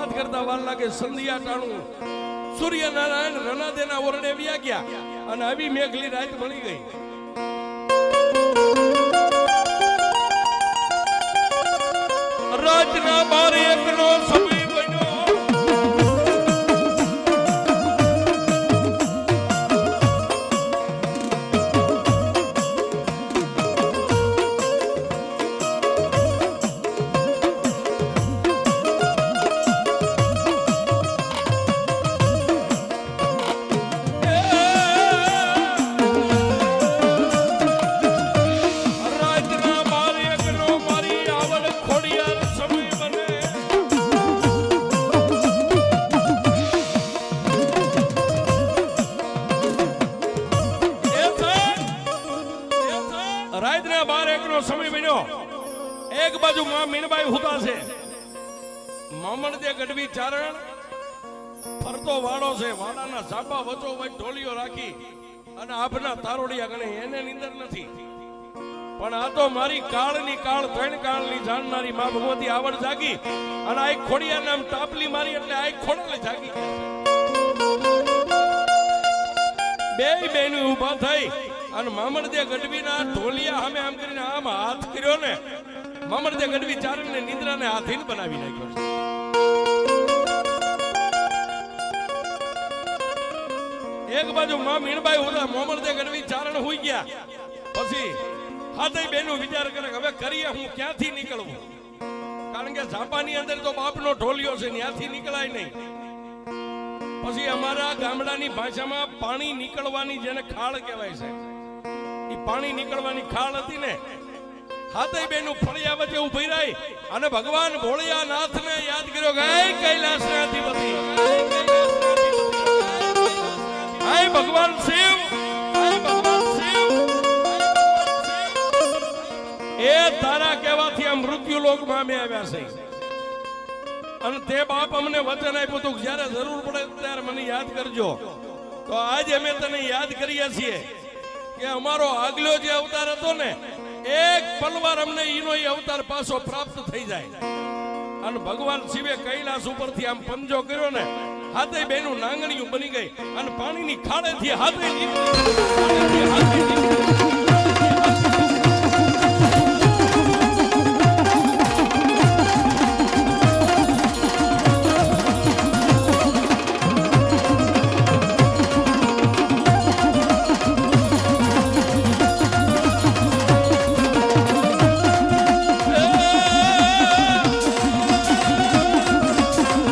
વાત કરતા વાર લાગે સંધ્યા ટાણું સૂર્યનારાયણ રનાદેના ઓરડે વ્યા ગયા અને આવી મેઘલી રાત મળી ગઈ. રાતના 12 નો સમય બન્યો. રાતના 12 નો સમય બન્યો. એક બાજુ માં મીણબાઈ હુતા છે, મામણ જે ગઢવી ચારણ ફરતો વાડો છે, વાડાના ઝાપા વચો વચ ઢોલીઓ રાખી અને આપના તારોડિયા ગણે એને નીંદર નથી. પણ આ તો મારી કાળની કાળ 3 કાળની જાણનારી માં ભગવતી આવડ જાગી અને આ ખોડિયા નામ તાપલી મારી એટલે આ ખોડલે જાગી બે બેન ઊભા થઈ અને મામણદે ગઢવીના ઢોલિયા સામે આમ કરીને આમ હાથ કર્યો ને મામણદે ગઢવી ચારણને નિંદ્રાને હાથીને બનાવી નાખ્યો છે. એક બાજુ માં મીણબાઈ હતા, મામણદે ગઢવી ચારણ હોઈ ગયા. પછી હાથે બેનો વિચાર કરે હવે કરીએ હું ક્યાંથી નીકળવું, કારણ કે ઝાપાની અંદર તો બાપનો ઢોલિયો છે, ત્યાંથી નીકળાય નહીં. પછી અમારા ગામડાની ભાષામાં પાણી નીકળવાની જેને ખાળ કહેવાય છે, એ પાણી નીકળવાની ખાળ હતી ને, હાથે બેનું ફળિયા વચ્ચે ઉભી રહી અને ભગવાન ભોળિયાનાથને યાદ કર્યો કે હે કૈલાસના અધિપતિ, હે ભગવાન શિવ, હે ભગવાન શિવ, એ તારા કહેવાથી આ મૃત્યુ લોકમાં અમે આવ્યા છે અને તે બાપ અમને વચન આપ્યું હતું કે જ્યારે જરૂર પડે ત્યારે મને યાદ કરજો. તો આજે અમે તને યાદ કરીએ છીએ કે અમારો આગલો જે અવતાર હતો ને, એક પલવાર અમને ઈનો એ અવતાર પાછો પ્રાપ્ત થઈ જાય. અને ભગવાન શિવે કૈલાસ ઉપરથી આમ પંજો કર્યો ને, હાથે બેનું નાંગણીયું બની ગઈ અને પાણીની ખાડેથી હાથે નીકળી